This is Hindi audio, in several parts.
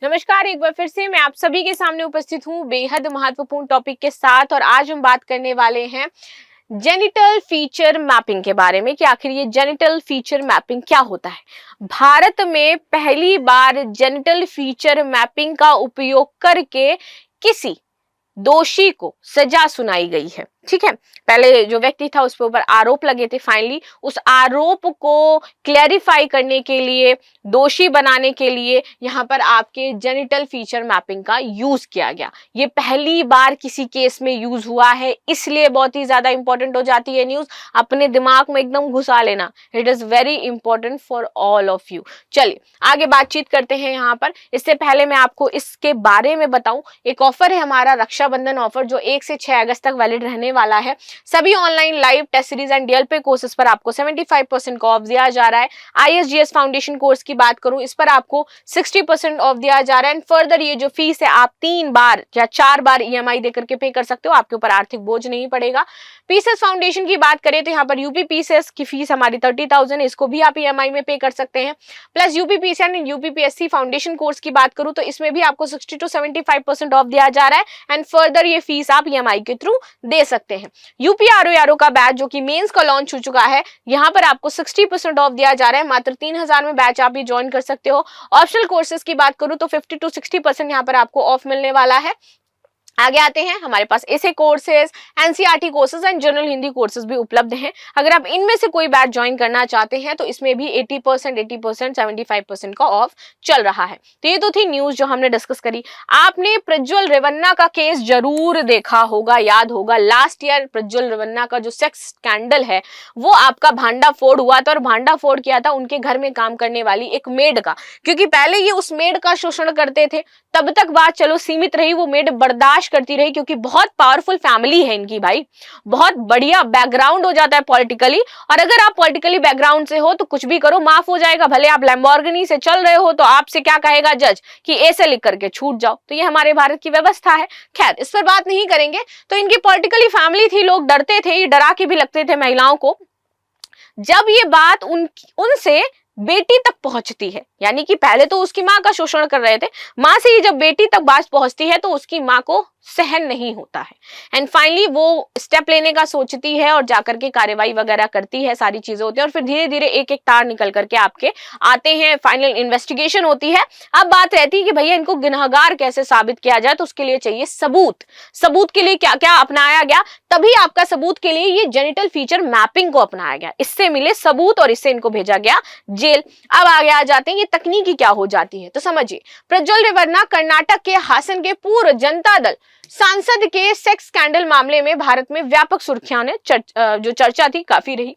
नमस्कार, एक बार फिर से मैं आप सभी के सामने उपस्थित हूँ बेहद महत्वपूर्ण टॉपिक के साथ। और आज हम बात करने वाले हैं जेनिटल फीचर मैपिंग के बारे में कि आखिर ये जेनिटल फीचर मैपिंग क्या होता है। भारत में पहली बार जेनिटल फीचर मैपिंग का उपयोग करके किसी दोषी को सजा सुनाई गई है। ठीक है, पहले जो व्यक्ति था उस पर ऊपर आरोप लगे थे। फाइनली उस आरोप को क्लैरिफाई करने के लिए, दोषी बनाने के लिए यहाँ पर आपके जेनिटल फीचर मैपिंग का यूज किया गया। ये पहली बार किसी केस में यूज हुआ है, इसलिए बहुत ही ज्यादा इंपॉर्टेंट हो जाती है न्यूज। अपने दिमाग में एकदम घुसा लेना, it is very important for all of you. चलिए आगे बातचीत करते हैं। यहाँ पर इससे पहले मैं आपको इसके बारे में बताऊं, एक ऑफर है हमारा रक्षाबंधन ऑफर जो 1 से 6 अगस्त तक वैलिड रहने वाला है। सभी online live test series and DL पे कोर्सेज पर आपको 75% का ऑफ दिया जा रहा है। आईएसजीएस फाउंडेशन कोर्स की बात करूं, इस पर आपको 60% ऑफ दिया जा रहा है। एंड फर्दर ये जो फीस है आप 3 बार या 4 बार ईएमआई देकर के पे कर सकते हो, आपके ऊपर आर्थिक बोझ नहीं पड़ेगा। पीसीएस फाउंडेशन की बात करें तो यहाँ पर यूपी पीसीएस की फीस हमारी 30,000, इसको भी आप ईएमआई में पे कर सकते हैं। Plus UP PCS and UP PSC foundation course की बात करूं तो इसमें भी आपको 60 to 75% ऑफ दिया जा रहा है। एंड फर्दर ये फीस आप ईएमआई के थ्रू दे सकते हैं। यूपी आरओ का बैच जो कि मेंस का लॉन्च हो चुका है, यहाँ पर आपको 60% ऑफ दिया जा रहा है। मात्र 3,000 में बैच आप भी ज्वाइन कर सकते हो। ऑप्शनल कोर्सेज की बात करूं तो 50 to 60% यहाँ पर आपको ऑफ मिलने वाला है। आगे आते हैं, हमारे पास ऐसे courses, NCERT courses and general Hindi courses भी उपलब्ध हैं। अगर आप इनमें से कोई बैच ज्वाइन करना चाहते हैं तो इसमें भी 80%, 75% का ऑफ चल रहा है। तो ये तो थी न्यूज जो हमने डिस्कस करी। आपने प्रज्वल रेवन्ना का केस जरूर देखा होगा, याद होगा। लास्ट ईयर प्रज्वल रेवन्ना का जो सेक्स स्कैंडल है वो आपका भांडाफोड़ हुआ था, और भांडाफोड़ किया था उनके घर में काम करने वाली एक मेड का। क्योंकि पहले ये उस मेड का शोषण करते थे, तब तक बात चलो सीमित रही, वो मेड बर्दाश्त करती रही क्योंकि बहुत पावरफुल फैमिली है इनकी भाई, बहुत बढ़िया बैकग्राउंड हो जाता है पॉलिटिकली। और अगर आप पॉलिटिकली बैकग्राउंड से हो तो कुछ भी करो माफ हो जाएगा। भले आप लैम्बोर्गिनी से चल रहे हो तो आपसे क्या कहेगा जज कि ऐसे लिख करके छूट जाओ। तो ये हमारे भारत की व्यवस्था है। खैर इस पर बात नहीं करेंगे। तो इनकी पॉलिटिकली फैमिली थी, लोग डरते थे, ये डरा के भी लगते थे महिलाओं को। जब ये बात उनसे बेटी तक पहुंचती है, यानी कि पहले तो उसकी मां का शोषण कर रहे थे, मां से ही जब बेटी तक बात पहुंचती है तो उसकी मां को सहन नहीं होता है। एंड फाइनली वो स्टेप लेने का सोचती है और जाकर के कार्रवाई वगैरह करती है, सारी चीजें होती है। और फिर धीरे धीरे एक एक तार निकल करके आपके आते हैं, फाइनल इन्वेस्टिगेशन होती है। अब बात रहती है कि भैया इनको गुनहगार कैसे साबित किया जाए, तो उसके लिए चाहिए सबूत। सबूत के लिए क्या क्या अपनाया गया, तभी आपका सबूत के लिए ये जेनिटल फीचर मैपिंग को अपनाया गया। इससे मिले सबूत और इससे इनको भेजा गया जेल। अब आगे आ जाते हैं ये तकनीकी क्या हो जाती है, तो समझिए। प्रज्वल रेवन्ना कर्नाटक के हासन के पूर्व जनता दल सांसद के सेक्स स्कैंडल मामले में भारत में व्यापक सुर्खियां ने जो चर्चा थी काफी रही।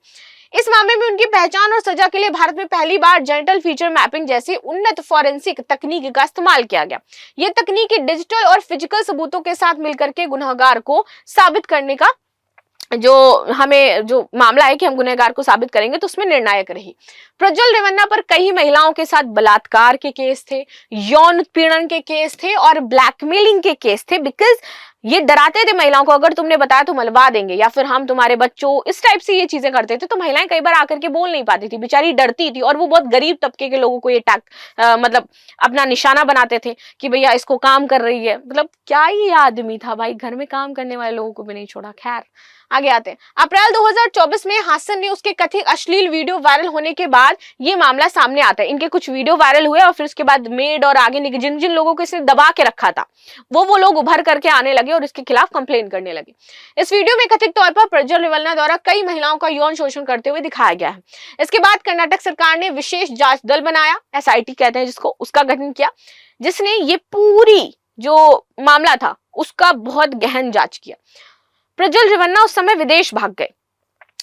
इस मामले में उनकी पहचान और सजा के लिए भारत में पहली बार जेनिटल फीचर मैपिंग जैसी उन्नत फॉरेंसिक तकनीक का इस्तेमाल किया गया। यह तकनीक डिजिटल और फिजिकल सबूतों के साथ मिलकर के गुनहगार को साबित करने का जो मामला है कि हम गुनहगार को साबित करेंगे तो उसमें निर्णायक रही। प्रज्वल रेवन्ना पर कई महिलाओं के साथ बलात्कार के केस थे, यौन उत्पीड़न के केस थे और ब्लैकमेलिंग के केस थे। बिकॉज ये डराते थे महिलाओं को, अगर तुमने बताया तो मलवा देंगे या फिर हम तुम्हारे बच्चों, इस टाइप से ये चीजें करते थे। तो महिलाएं कई बार आकर के बोल नहीं पाती थी, बेचारी डरती थी। और वो बहुत गरीब तबके के लोगों को ये मतलब अपना निशाना बनाते थे कि भैया इसको काम कर रही है। मतलब क्या ही आदमी था भाई, घर में काम करने वाले लोगों को भी नहीं छोड़ा। खैर आगे आते हैं। अप्रैल 2024 में हासन ने उसके कथित अश्लील वीडियो वायरल होने के बाद ये मामला सामने आता है। इनके कुछ वीडियो वायरल हुए और फिर उसके बाद मेड और आगे जिन जिन लोगों को इसने दबा के रखा था वो लोग उभर करके आने लगे और इसके खिलाफ कंप्लेन करने लगे। इस वीडियो में कथित तौर पर प्रज्वल रेवन्ना द्वारा कई महिलाओं का यौन शोषण करते हुए दिखाया गया है। इसके बाद कर्नाटक सरकार ने विशेष जांच दल बनाया, एसआईटी कहते हैं जिसको, उसका गठन किया, जिसने ये पूरी जो मामला था उसका बहुत गहन जांच किया। प्रज्वल रेवन्ना उस समय विदेश भाग गए,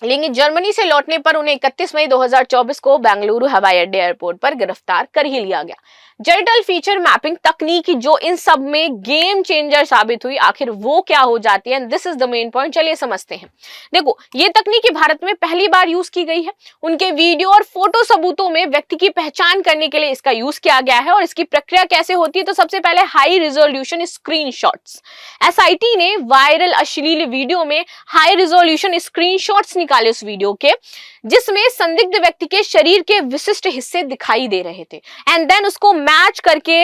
लेकिन जर्मनी से लौटने पर उन्हें 31 मई 2024 को बेंगलुरु हवाई अड्डे एयरपोर्ट पर गिरफ्तार कर ही लिया गया। जेनिटल फीचर मैपिंग तकनीक जो इन सब में गेम चेंजर साबित हुई, आखिर वो क्या हो जाती है, this is the main point. चलिए समझते हैं। देखो ये तकनीक भारत में पहली बार यूज की गई है। उनके वीडियो और फोटो सबूतों में व्यक्ति की पहचान करने के लिए इसका यूज किया गया है। और इसकी प्रक्रिया कैसे होती है, तो सबसे पहले हाई रिजोल्यूशन स्क्रीनशॉट्स। एसआईटी ने वायरल अश्लील वीडियो में हाई रिजोल्यूशन स्क्रीनशॉट्स निकाले उस वीडियो के, जिसमें संदिग्ध व्यक्ति के शरीर के विशिष्ट हिस्से दिखाई दे रहे थे। एंड देन उसको मैच करके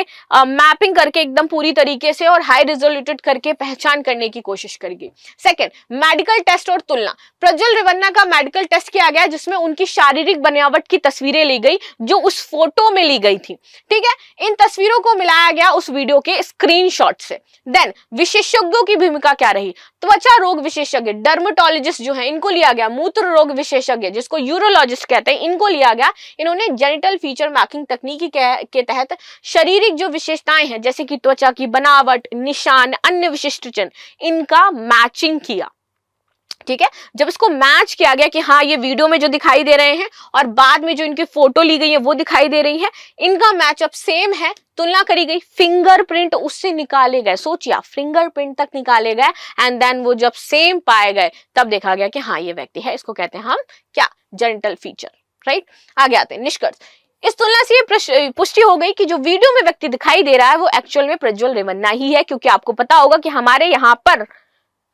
मैपिंग करके एकदम पूरी तरीके से और हाई रिजोल्यूटेड करके पहचान करने की कोशिश करेगी। सेकंड, मेडिकल टेस्ट और तुलना। प्रज्वल रेवन्ना का मेडिकल टेस्ट किया गया जिसमें उनकी शारीरिक बनावट की तस्वीरें ली गई जो उस फोटो में ली गई थी, ठीक है। इन तस्वीरों को मिलाया गया उस वीडियो के स्क्रीनशॉट से। देन विशेषज्ञों की भूमिका क्या रही? त्वचा रोग विशेषज्ञ डर्मेटोलॉजिस्ट जो है इनको लिया गया, मूत्र रोग विशेषज्ञ जिसको यूरोलॉजिस्ट कहते हैं इनको लिया गया। इन्होंने जेनिटल फीचर मैपिंग तकनीकी के तहत शारीरिक जो विशेषताएं हैं जैसे कि त्वचा की बनावट, निशान, अन्य विशिष्ट चिन्ह, इनका मैचिंग किया, ठीक है। जब इसको मैच किया गया कि हाँ ये वीडियो में जो दिखाई दे रहे हैं और बाद में जो इनकी फोटो ली गई है वो दिखाई दे रही है, इनका मैचअप सेम है, तुलना करी गई, फिंगरप्रिंट उससे निकाले गए। सोचिए फिंगरप्रिंट तक निकाले गए एंड देन वो जब सेम पाए गए तब देखा गया कि हाँ ये व्यक्ति है। इसको कहते हैं हम क्या? Genital feature, right. आगे आते हैं निष्कर्ष। इस तुलना से ये पुष्टि हो गई कि जो वीडियो में व्यक्ति दिखाई दे रहा है वो एक्चुअल में प्रज्वल रेवन्ना ही है, क्योंकि आपको पता होगा कि हमारे यहाँ पर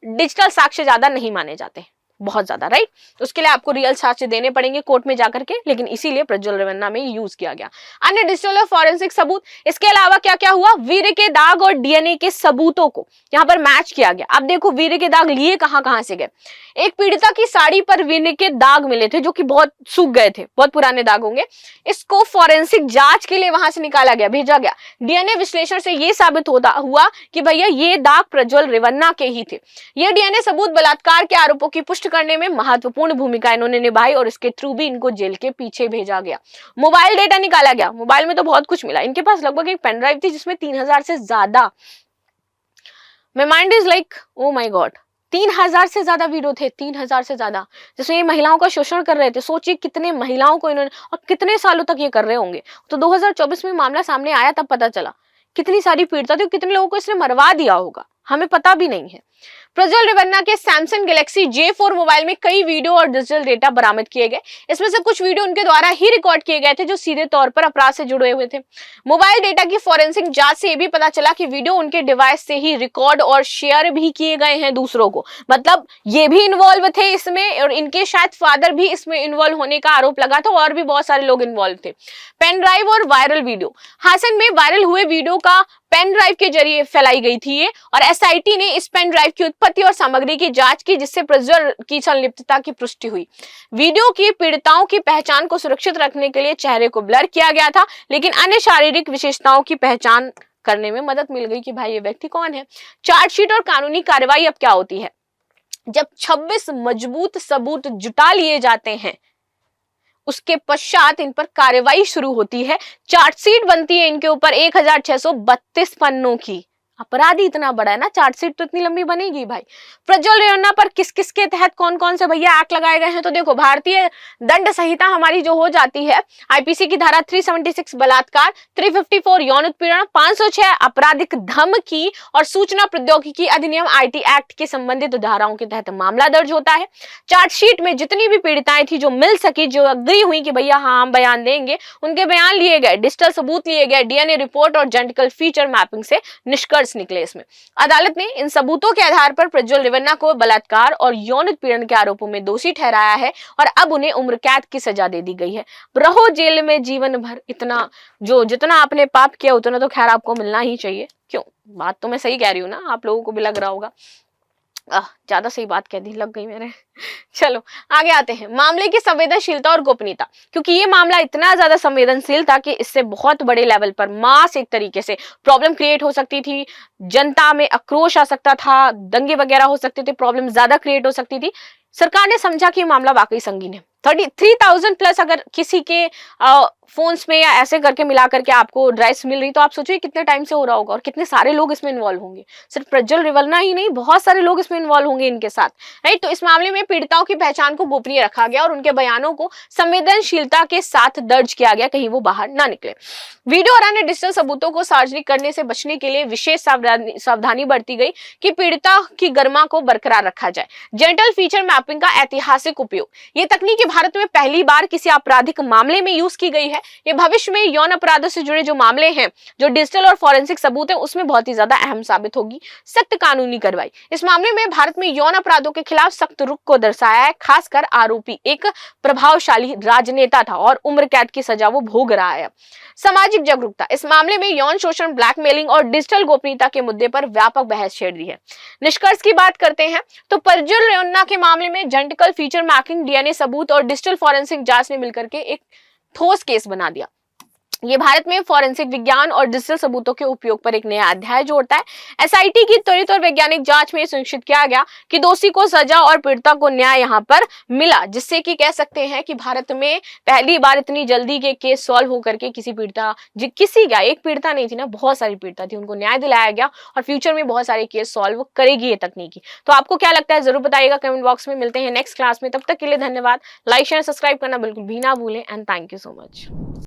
डिजिटल साक्ष्य ज्यादा नहीं माने जाते, बहुत ज्यादा, राइट। उसके लिए आपको रियल साक्ष्य देने पड़ेंगे कोर्ट में जाकर के, लेकिन इसीलिए प्रज्वल रेवन्ना में यूज किया गया। अन्य डिजिटल और फॉरेंसिक सबूत, इसके अलावा क्या क्या हुआ? वीर्य के दाग और डीएनए के सबूतों को यहाँ पर मैच किया गया। अब देखो वीर्य के दाग लिए कहां से गए। एक पीड़िता की साड़ी पर वीर्य के दाग मिले थे जो कि बहुत सूख गए थे, बहुत पुराने दाग होंगे। इसको फॉरेंसिक जांच के लिए वहां से निकाला गया, भेजा गया। डीएनए विश्लेषण से यह साबित हुआ कि भैया ये दाग प्रज्वल रेवन्ना के ही थे। ये डीएनए सबूत बलात्कार के आरोपों की पुष्टि करने में महत्वपूर्ण भूमिका इन्होंने निभाई और इसके थ्रू भी इनको जेल के पीछे भेजा गया। मोबाइल डेटा निकाला गया, मोबाइल में तो बहुत कुछ मिला। इनके पास लगभग एक पेन ड्राइव थी जिसमें 3000 से ज्यादा, my mind is like oh my God, 3000 से ज्यादा वीडियो थे, 3000 से ज्यादा, जिसमें ये महिलाओं का शोषण कर रहे थे। सोचिए कितने महिलाओं को इन्होंने, और कितने सालों तक ये कर रहे होंगे। तो 2024 में मामला सामने आया तब पता चला कितनी सारी पीड़िता थी, कितने लोगों को इसने मरवा दिया होगा, हमें पता भी नहीं है। प्रज्वल रेवन्ना के सैमसंग गैलेक्सी J4 मोबाइल में कई वीडियो और डिजिटल डेटा बरामद किए गए। इसमें से कुछ वीडियो उनके द्वारा ही रिकॉर्ड किए गए थे जो सीधे तौर पर अपराध से जुड़े हुए थे। मोबाइल डेटा की फॉरेंसिक जांच से यह भी पता चला कि वीडियो उनके डिवाइस से ही रिकॉर्ड और शेयर भी किए गए हैं दूसरों को, मतलब ये भी इन्वॉल्व थे इसमें, और इनके शायद फादर भी इसमें इन्वॉल्व होने का आरोप लगा था, और भी बहुत सारे लोग इन्वॉल्व थे। पेन ड्राइव और वायरल वीडियो, हासन में वायरल हुए वीडियो का पेन ड्राइव के जरिए फैलाई गई थी ये, और एसआईटी ने इस पेन ड्राइव की उत्पत्ति और सामग्री की जांच की जिससे प्रज्वल की संलिप्तता की पुष्टि हुई। वीडियो की पीड़िताओं की पहचान को सुरक्षित रखने के लिए चेहरे को ब्लर किया गया था, लेकिन अन्य शारीरिक विशेषताओं की पहचान करने में मदद मिल गई कि भाई ये व्यक्ति कौन है। चार्जशीट और कानूनी कार्रवाई अब क्या होती है? जब 26 मजबूत सबूत जुटा लिए जाते हैं उसके पश्चात इन पर कार्रवाई शुरू होती है। चार्जशीट बनती है इनके ऊपर 1632 पन्नों की। अपराधी इतना बड़ा है ना, चार्जशीट तो इतनी लंबी बनेगी भाई। प्रज्वल रेवन्ना पर किस किस के तहत कौन कौन से भैया एक्ट लगाए गए हैं? तो देखो, भारतीय दंड संहिता हमारी जो हो जाती है, आईपीसी की धारा 376 बलात्कार, 354 यौन उत्पीड़न, 506 आपराधिक धमकी और सूचना प्रौद्योगिकी अधिनियम आईटी एक्ट के संबंधित धाराओं के तहत मामला दर्ज होता है। चार्जशीट में जितनी भी पीड़िताएं थी जो मिल सकी, जो अग्री हुई कि भैया हाँ हम बयान देंगे, उनके बयान लिए गए, डिजिटल सबूत लिए गए, डीएनए रिपोर्ट और जेनेटिकल फीचर मैपिंग से निष्कर्ष निकले। इसमें अदालत ने इन सबूतों के आधार पर प्रज्वल रेवन्ना को बलात्कार और यौन उत्पीड़न के आरोपों में दोषी ठहराया है और अब उन्हें उम्र कैद की सजा दे दी गई है। रहो जेल में जीवन भर। इतना जितना आपने पाप किया उतना तो खैर आपको मिलना ही चाहिए। क्यों? बात तो मैं सही कह रही हूँ ना, आप लोगों को भी लग रहा होगा ज्यादा सही बात कह दी, लग गई मेरे। चलो आगे आते हैं। मामले की संवेदनशीलता और गोपनीयता, क्योंकि ये मामला इतना ज्यादा संवेदनशील था कि इससे बहुत बड़े लेवल पर मास एक तरीके से प्रॉब्लम क्रिएट हो सकती थी, जनता में आक्रोश आ सकता था, दंगे वगैरह हो सकते थे, प्रॉब्लम ज्यादा क्रिएट हो सकती थी। सरकार ने समझा कि मामला वाकई संगीन है। 33,000 प्लस अगर किसी के फोन्स में या ऐसे करके मिला करके आपको ड्राइव्स मिल रही, तो आप सोचिए कितने टाइम से हो रहा होगा और कितने सारे लोग इसमें इन्वॉल्व होंगे। सिर्फ प्रज्वल रेवन्ना ही नहीं, बहुत सारे लोग इसमें इन्वॉल्व होंगे इनके साथ, राइट। तो इस मामले में पीड़िताओं की पहचान को गोपनीय रखा गया और उनके बयानों को संवेदनशीलता के साथ दर्ज किया गया, कहीं वो बाहर ना निकले। वीडियो और अन्य डिजिटल सबूतों को सार्वजनिक करने से बचने के लिए विशेष सावधानी बरती गई कि पीड़िता की गरिमा को बरकरार रखा जाए। जेनिटल फीचर मैपिंग का ऐतिहासिक उपयोग, ये तकनीक भारत में पहली बार किसी आपराधिक मामले में यूज की गई है। है, ये भविष्य में यौन अपराधों से जुड़े जो मामले हैं, जो डिजिटल और फॉरेंसिक सबूत है, उसमें बहुत ही ज्यादा अहम साबित होगी। सख्त कानूनी कार्रवाई, इस मामले में भारत में यौन अपराधों के खिलाफ सख्त रुख को दर्शाया है। खासकर आरोपी एक प्रभावशाली राजनेता था और उम्र कैद की सजा वो भोग रहा है। सामाजिक जागरूकता, इस मामले में यौन शोषण, ब्लैकमेलिंग और डिजिटल गोपनीयता के मुद्दे पर व्यापक बहस छिड़ रही है। निष्कर्ष की बात करते हैं तो प्रज्वल रेवन्ना के मामले में जेनेटिकल फीचर मैपिंग, डीएनए सबूत और डिजिटल फॉरेंसिक जांच ने मिलकर के एक ठोस केस बना दिया। ये भारत में फॉरेंसिक विज्ञान और डिजिटल सबूतों के उपयोग पर एक नया अध्याय जोड़ता है। एसआईटी की त्वरित और वैज्ञानिक जांच में सुनिश्चित किया गया कि दोषी को सजा और पीड़िता को न्याय यहां पर मिला, जिससे कि कह सकते हैं कि भारत में पहली बार इतनी जल्दी के केस सॉल्व होकर के किसी पीड़िता, किसी का एक पीड़िता नहीं थी ना, बहुत सारी पीड़िता थी, उनको न्याय दिलाया गया और फ्यूचर में बहुत सारे केस सॉल्व करेगी ये तकनीकी। तो आपको क्या लगता है जरूर बताइएगा कमेंट बॉक्स में। मिलते हैं नेक्स्ट क्लास में, तब तक के लिए धन्यवाद। लाइक शेयर सब्सक्राइब करना बिल्कुल भी ना भूलें and thank you so much.